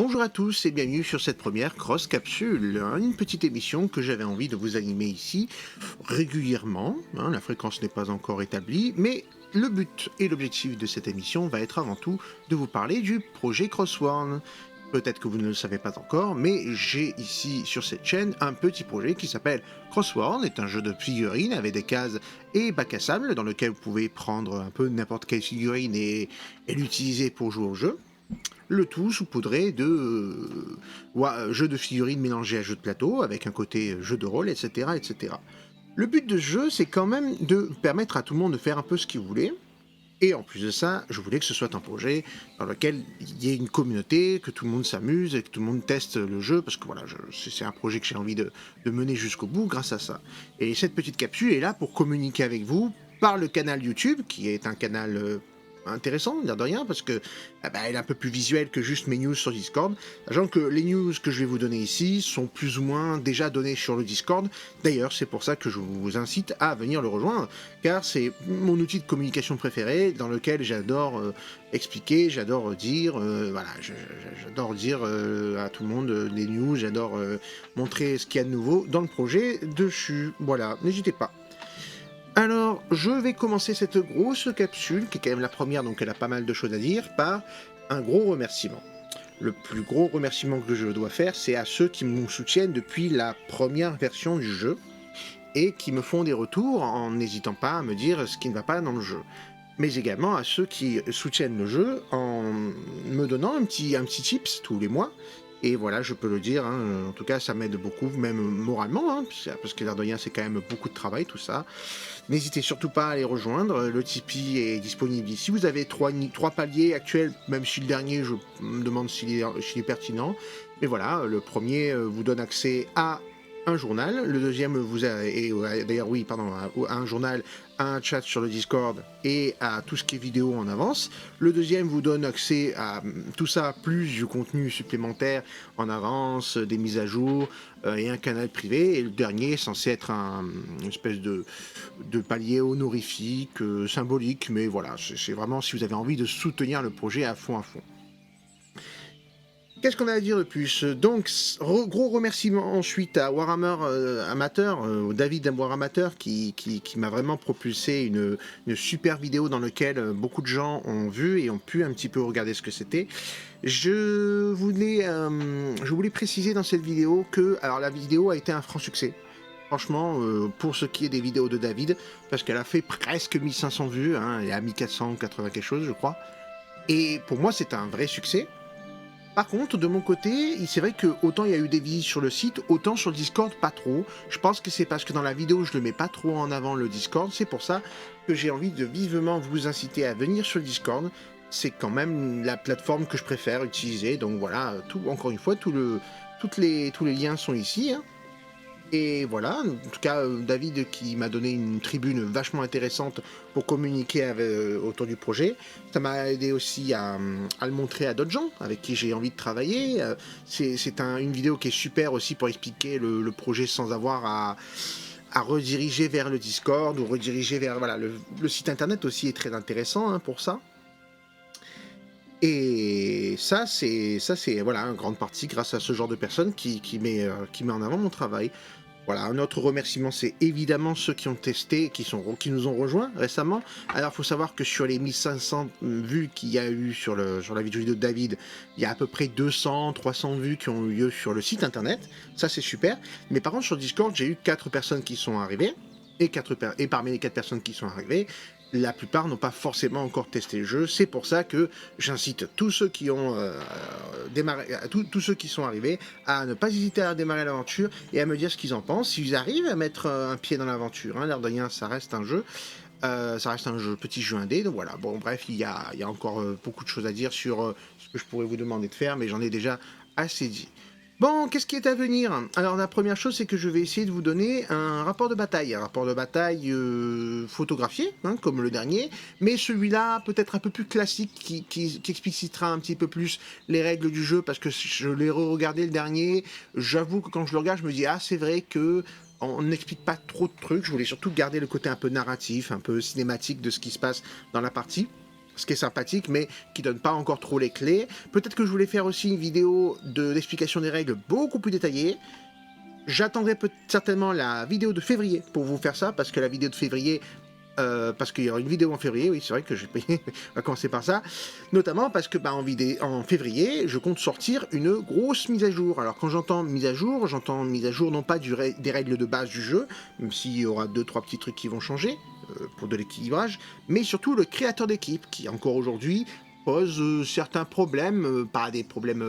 Bonjour à tous et bienvenue sur cette première Cross Capsule, une petite émission que j'avais envie de vous animer ici régulièrement. La fréquence n'est pas encore établie, mais le but et l'objectif de cette émission va être avant tout de vous parler du projet Crossworn. Peut-être que vous ne le savez pas encore, mais j'ai ici sur cette chaîne un petit projet qui s'appelle Crossworn, est un jeu de figurines avec des cases et bac à sable dans lequel vous pouvez prendre un peu n'importe quelle figurine et l'utiliser pour jouer au jeu. Le tout saupoudré de jeux de figurines mélangés à jeux de plateau, avec un côté jeu de rôle, etc. etc. Le but de ce jeu, c'est quand même de permettre à tout le monde de faire un peu ce qu'il voulait. Et en plus de ça, je voulais que ce soit un projet dans lequel il y ait une communauté, que tout le monde s'amuse et que tout le monde teste le jeu, parce que voilà, c'est un projet que j'ai envie de mener jusqu'au bout grâce à ça. Et cette petite capsule est là pour communiquer avec vous par le canal YouTube, qui est un canal intéressant, l'air de rien, parce que elle est un peu plus visuelle que juste mes news sur Discord, sachant que les news que je vais vous donner ici sont plus ou moins déjà données sur le Discord. D'ailleurs, c'est pour ça que je vous incite à venir le rejoindre, car c'est mon outil de communication préféré, dans lequel j'adore expliquer, j'adore dire, j'adore dire à tout le monde des news, j'adore montrer ce qu'il y a de nouveau dans le projet dessus. Voilà, n'hésitez pas. Alors, je vais commencer cette grosse capsule, qui est quand même la première, donc elle a pas mal de choses à dire, par un gros remerciement. Le plus gros remerciement que je dois faire, c'est à ceux qui me soutiennent depuis la première version du jeu, et qui me font des retours en n'hésitant pas à me dire ce qui ne va pas dans le jeu. Mais également à ceux qui soutiennent le jeu en me donnant un petit tips tous les mois. Et voilà, je peux le dire, en tout cas ça m'aide beaucoup, même moralement, parce que l'air de rien c'est quand même beaucoup de travail tout ça. N'hésitez surtout pas à les rejoindre, le Tipeee est disponible ici. Vous avez trois paliers actuels, même si le dernier je me demande s'il est pertinent. Mais voilà, le premier vous donne accès à un journal, le deuxième vous a, et d'ailleurs oui, pardon, à un journal, à un chat sur le Discord et à tout ce qui est vidéo en avance. Le deuxième vous donne accès à tout ça, plus du contenu supplémentaire en avance, des mises à jour et un canal privé. Et le dernier est censé être une espèce de palier honorifique, symbolique, mais voilà, c'est vraiment si vous avez envie de soutenir le projet à fond à fond. Qu'est-ce qu'on a à dire de plus? Donc, gros remerciement ensuite à Warhammer Amateur, David Waramateur, qui m'a vraiment propulsé une super vidéo dans laquelle beaucoup de gens ont vu et ont pu un petit peu regarder ce que c'était. Je voulais préciser dans cette vidéo que alors la vidéo a été un franc succès. Franchement, pour ce qui est des vidéos de David, parce qu'elle a fait presque 1500 vues, elle est à 1480 quelque chose, je crois. Et pour moi, c'est un vrai succès. Par contre, de mon côté, c'est vrai que autant il y a eu des visites sur le site, autant sur le Discord, pas trop. Je pense que c'est parce que dans la vidéo, je le mets pas trop en avant le Discord. C'est pour ça que j'ai envie de vivement vous inciter à venir sur le Discord. C'est quand même la plateforme que je préfère utiliser. Donc voilà, encore une fois, tous les liens sont ici. Et voilà, en tout cas, David qui m'a donné une tribune vachement intéressante pour communiquer autour du projet. Ça m'a aidé aussi à le montrer à d'autres gens avec qui j'ai envie de travailler. C'est une vidéo qui est super aussi pour expliquer le projet sans avoir à rediriger vers le Discord ou rediriger vers... Voilà, le site internet aussi est très intéressant pour ça. Et ça, c'est voilà, en grande partie grâce à ce genre de personnes qui met en avant mon travail. Voilà, un autre remerciement, c'est évidemment ceux qui ont testé, qui nous ont rejoints récemment. Alors, il faut savoir que sur les 1500 vues qu'il y a eu sur la vidéo de David, il y a à peu près 200, 300 vues qui ont eu lieu sur le site internet. Ça, c'est super. Mais par contre, sur Discord, j'ai eu 4 personnes qui sont arrivées. Et parmi les 4 personnes qui sont arrivées, la plupart n'ont pas forcément encore testé le jeu. C'est pour ça que j'incite tous ceux qui ont démarré, tous ceux qui sont arrivés à ne pas hésiter à démarrer l'aventure et à me dire ce qu'ils en pensent. S'ils arrivent à mettre un pied dans l'aventure, l'air de rien, ça reste un jeu. Petit jeu indé, donc voilà. Bon, bref, il y a encore beaucoup de choses à dire sur ce que je pourrais vous demander de faire, mais j'en ai déjà assez dit. Bon, qu'est-ce qui est à venir? Alors la première chose, c'est que je vais essayer de vous donner un rapport de bataille photographié, comme le dernier, mais celui-là peut-être un peu plus classique, qui explicitera un petit peu plus les règles du jeu, parce que je l'ai re-regardé le dernier, j'avoue que quand je le regarde, je me dis, ah c'est vrai que on n'explique pas trop de trucs, je voulais surtout garder le côté un peu narratif, un peu cinématique de ce qui se passe dans la partie. ce qui est sympathique, mais qui donne pas encore trop les clés. Peut-être que je voulais faire aussi une vidéo d'explication des règles beaucoup plus détaillée. J'attendrai certainement la vidéo de février pour vous faire ça, parce que la vidéo de février, parce qu'il y aura une vidéo en février, oui, c'est vrai que j'ai payé, on va commencer par ça, notamment parce que en février, je compte sortir une grosse mise à jour. Alors quand j'entends mise à jour non pas des règles de base du jeu, même s'il y aura 2-3 petits trucs qui vont changer, pour de l'équilibrage, mais surtout le créateur d'équipe, qui encore aujourd'hui pose certains problèmes, pas des problèmes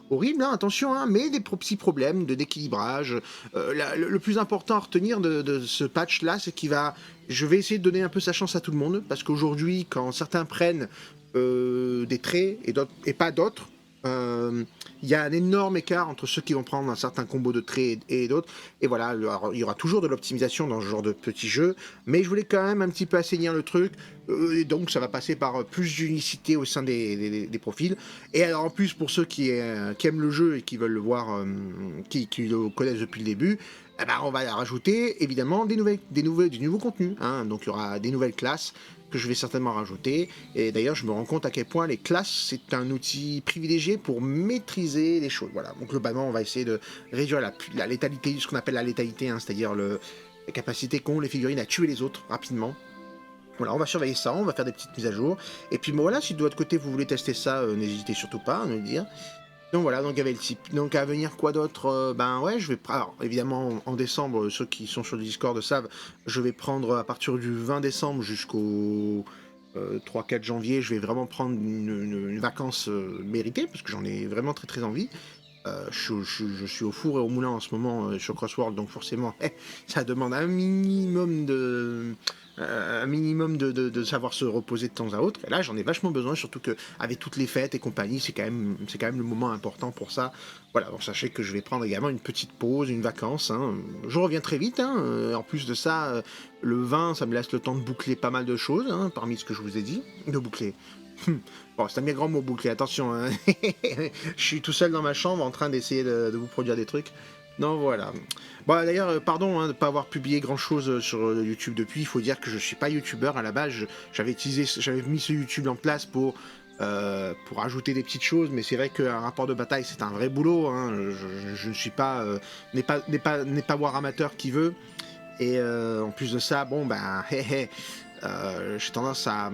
horribles, hein, attention, hein, mais des petits problèmes d'équilibrage. Le plus important à retenir de ce patch-là, c'est je vais essayer de donner un peu sa chance à tout le monde, parce qu'aujourd'hui, quand certains prennent des traits et pas d'autres, il y a un énorme écart entre ceux qui vont prendre un certain combo de traits et d'autres. Et voilà, il y aura toujours de l'optimisation dans ce genre de petits jeux, mais je voulais quand même un petit peu assainir le truc, et donc ça va passer par plus d'unicité au sein des profils. Et alors en plus, pour ceux qui aiment le jeu et qui veulent le voir, qui le connaissent depuis le début, eh ben, on va rajouter évidemment du nouveau contenu, hein. Donc il y aura des nouvelles classes que je vais certainement rajouter. Et d'ailleurs, je me rends compte à quel point les classes, c'est un outil privilégié pour maîtriser les choses. Voilà, donc globalement, on va essayer de réduire la létalité, ce qu'on appelle la létalité, hein, c'est-à-dire la capacité qu'ont les figurines à tuer les autres rapidement. Voilà, on va surveiller ça, on va faire des petites mises à jour. Et puis bon, voilà, si de votre côté vous voulez tester ça, n'hésitez surtout pas à me le dire. Donc voilà, donc il y avait le type. Donc à venir quoi d'autre, ben ouais, alors évidemment en décembre, ceux qui sont sur le Discord savent, je vais prendre à partir du 20 décembre jusqu'au 3-4 janvier, je vais vraiment prendre une vacance méritée, parce que j'en ai vraiment très très envie. Je suis au four et au moulin en ce moment sur Crossworld, donc forcément, ça demande un minimum de savoir se reposer de temps à autre. Et là, j'en ai vachement besoin, surtout que avec toutes les fêtes et compagnie, c'est quand même le moment important pour ça. Voilà, donc sachez que je vais prendre également une petite pause, une vacance, hein. Je reviens très vite, hein. En plus de ça, le 20, ça me laisse le temps de boucler pas mal de choses, hein, parmi ce que je vous ai dit. De boucler. Bon, c'est un bien grand mot, boucler, attention, hein. Je suis tout seul dans ma chambre en train d'essayer de vous produire des trucs. Non, voilà. Bon, d'ailleurs, pardon de ne pas avoir publié grand-chose sur YouTube depuis. Il faut dire que je suis pas youtubeur à la base. J'avais mis ce YouTube en place pour ajouter des petites choses, mais c'est vrai qu'un rapport de bataille, c'est un vrai boulot, hein. Je ne suis pas... n'est pas war amateur qui veut. Et en plus de ça, bon, ben... j'ai tendance à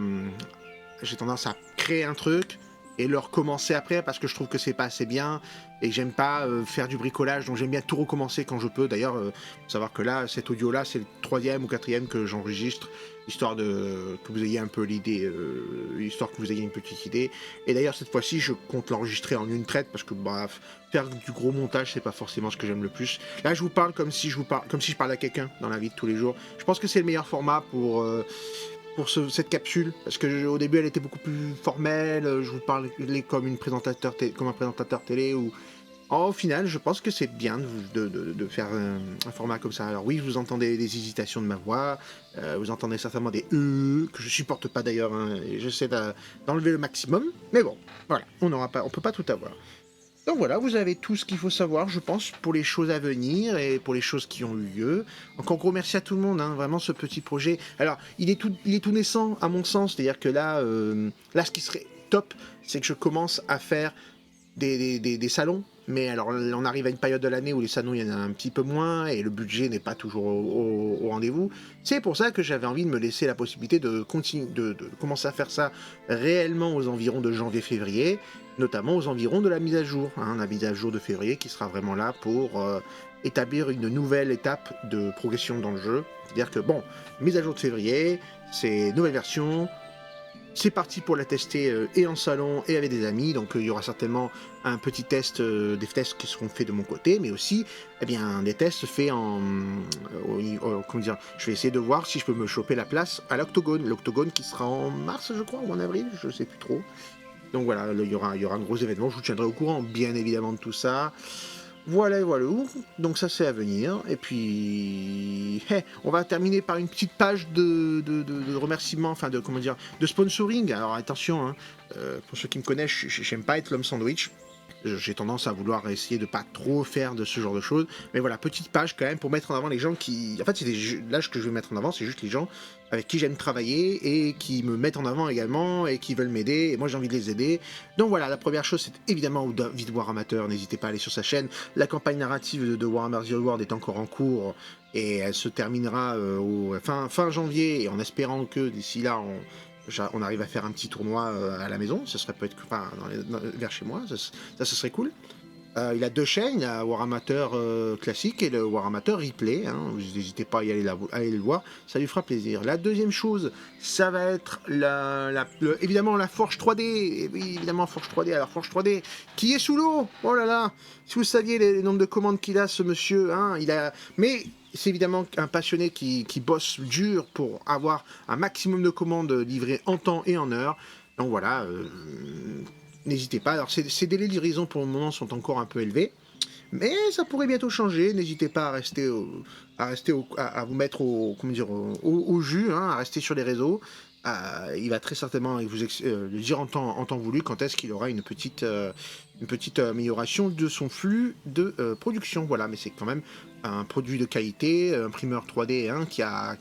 créer un truc et le recommencer après, parce que je trouve que c'est pas assez bien et que j'aime pas faire du bricolage, donc j'aime bien tout recommencer quand je peux. D'ailleurs, faut savoir que là, cet audio là, c'est le 3e ou 4e que j'enregistre, histoire que vous ayez un peu l'idée, histoire que vous ayez une petite idée. Et d'ailleurs, cette fois-ci, je compte l'enregistrer en une traite, parce que bref, faire du gros montage, c'est pas forcément ce que j'aime le plus. Là, je vous parle comme si je parlais à quelqu'un dans la vie de tous les jours. Je pense que c'est le meilleur format pour cette capsule, parce que au début elle était beaucoup plus formelle, je vous parlais comme un présentateur télé, ou au final je pense que c'est bien de faire un format comme ça. Alors oui, vous entendez des hésitations de ma voix, vous entendez certainement des que je supporte pas d'ailleurs, hein, et j'essaie d'enlever le maximum, mais bon, voilà, on peut pas tout avoir. Donc voilà, vous avez tout ce qu'il faut savoir, je pense, pour les choses à venir et pour les choses qui ont eu lieu. Encore gros merci à tout le monde, hein, vraiment ce petit projet. Alors, il est tout naissant à mon sens, c'est-à-dire que là, ce qui serait top, c'est que je commence à faire des salons. Mais alors, on arrive à une période de l'année où les salons, il y en a un petit peu moins et le budget n'est pas toujours au rendez-vous. C'est pour ça que j'avais envie de me laisser la possibilité de commencer à faire ça réellement aux environs de janvier-février, notamment aux environs de la mise à jour, hein, la mise à jour de février qui sera vraiment là pour établir une nouvelle étape de progression dans le jeu. C'est-à-dire que, bon, mise à jour de février, c'est nouvelle version. C'est parti pour la tester et en salon et avec des amis, donc il y aura certainement un petit test, des tests qui seront faits de mon côté, mais aussi des tests faits comment dire, je vais essayer de voir si je peux me choper la place à l'Octogone qui sera en mars je crois, ou en avril, je sais plus trop. Donc voilà, il y aura un gros événement, je vous tiendrai au courant bien évidemment de tout ça. Voilà, donc ça c'est à venir, et puis on va terminer par une petite page de remerciements, enfin de sponsoring. Alors attention, hein, pour ceux qui me connaissent, j'aime pas être l'homme sandwich, J'ai tendance à vouloir essayer de pas trop faire de ce genre de choses. Mais voilà, petite page quand même pour mettre en avant les gens qui... En fait, là, ce que je vais mettre en avant, c'est juste les gens avec qui j'aime travailler et qui me mettent en avant également et qui veulent m'aider. Et moi, j'ai envie de les aider. Donc voilà, la première chose, c'est évidemment David Waramateur. N'hésitez pas à aller sur sa chaîne. La campagne narrative de Warhammer The Old World est encore en cours et elle se terminera fin janvier. Et en espérant que d'ici là, on arrive à faire un petit tournoi à la maison, ça serait peut-être vers chez moi, ça serait cool. Il a deux chaînes, il a Waramateur classique et le Waramateur replay, hein. Vous n'hésitez pas à à aller le voir, ça lui fera plaisir. La deuxième chose, ça va être évidemment la Forge 3D, et oui, évidemment Forge 3D, alors Forge 3D, qui est sous l'eau, oh là là, si vous saviez les nombres de commandes qu'il a ce monsieur, hein, mais c'est évidemment un passionné qui bosse dur pour avoir un maximum de commandes livrées en temps et en heure. Donc voilà, n'hésitez pas. Alors ces délais de livraison pour le moment sont encore un peu élevés, mais ça pourrait bientôt changer. N'hésitez pas à vous mettre au jus, hein, à rester sur les réseaux. Il va très certainement le dire en temps voulu quand est-ce qu'il aura une petite amélioration de son flux de production. Voilà, mais c'est quand même un produit de qualité, imprimeur 3D, hein, qui a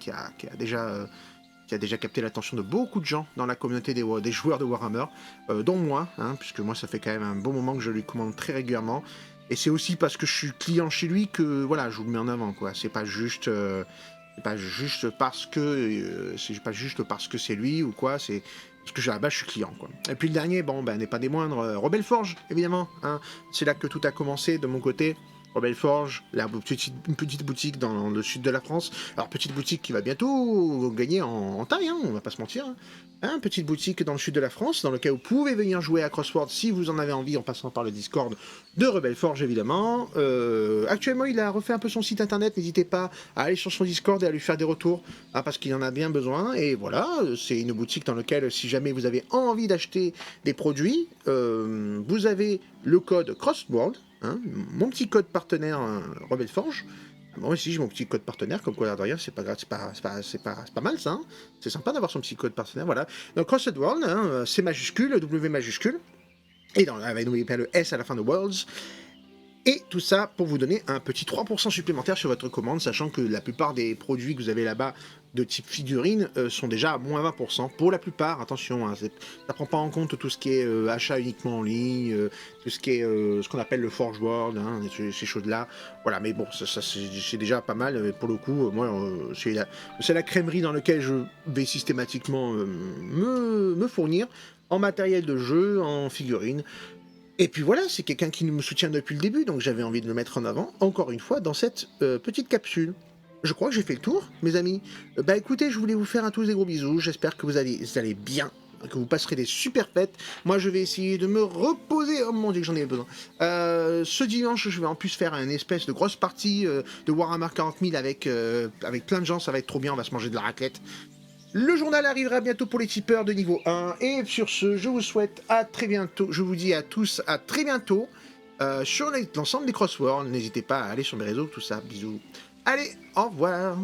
déjà capté l'attention de beaucoup de gens dans la communauté des joueurs de Warhammer, dont moi, hein, puisque moi ça fait quand même un bon moment que je lui commande très régulièrement. Et c'est aussi parce que je suis client chez lui que voilà, je vous le mets en avant, quoi. C'est pas juste parce que c'est lui ou quoi, c'est parce que à la base je suis client, quoi. Et puis le dernier, n'est pas des moindres, Rebel Forge, évidemment, hein. C'est là que tout a commencé de mon côté. Rebel Forge, une petite boutique dans le sud de la France. Alors, petite boutique qui va bientôt gagner en taille, hein, on va pas se mentir. Hein, petite boutique dans le sud de la France, dans lequel vous pouvez venir jouer à Crossword si vous en avez envie, en passant par le Discord de Rebel Forge, évidemment. Actuellement, il a refait un peu son site internet, n'hésitez pas à aller sur son Discord et à lui faire des retours, hein, parce qu'il en a bien besoin. Et voilà, c'est une boutique dans laquelle, si jamais vous avez envie d'acheter des produits, vous avez le code Crossword, hein, mon petit code partenaire Rebel Forge. Moi aussi j'ai mon petit code partenaire, comme quoi d'ailleurs c'est pas grave, c'est pas mal ça, hein. C'est sympa d'avoir son petit code partenaire, voilà. Donc Crossed World, hein, C majuscule, W majuscule, et n'oubliez pas le S à la fin de Worlds. Et tout ça pour vous donner un petit 3% supplémentaire sur votre commande, sachant que la plupart des produits que vous avez là-bas de type figurine sont déjà à moins 20%. Pour la plupart, attention, hein, ça ne prend pas en compte tout ce qui est achat uniquement en ligne, tout ce qui est ce qu'on appelle le Forge World, hein, ces choses-là. Voilà, mais bon, ça c'est déjà pas mal. Pour le coup, moi, c'est la crèmerie dans laquelle je vais systématiquement me fournir en matériel de jeu, en figurines. Et puis voilà, c'est quelqu'un qui me soutient depuis le début, donc j'avais envie de le mettre en avant, encore une fois, dans cette petite capsule. Je crois que j'ai fait le tour, mes amis. Bah écoutez, je voulais vous faire à tous des gros bisous, j'espère que vous allez bien, que vous passerez des super fêtes. Moi, je vais essayer de me reposer, oh mon dieu que j'en ai besoin. Ce dimanche, je vais en plus faire une espèce de grosse partie de Warhammer 40 000 avec plein de gens, ça va être trop bien, on va se manger de la raclette. Le journal arrivera bientôt pour les tipeurs de niveau 1. Et sur ce, je vous souhaite à très bientôt. Je vous dis à tous à très bientôt sur l'ensemble des crosswords. N'hésitez pas à aller sur mes réseaux, tout ça. Bisous. Allez, au revoir.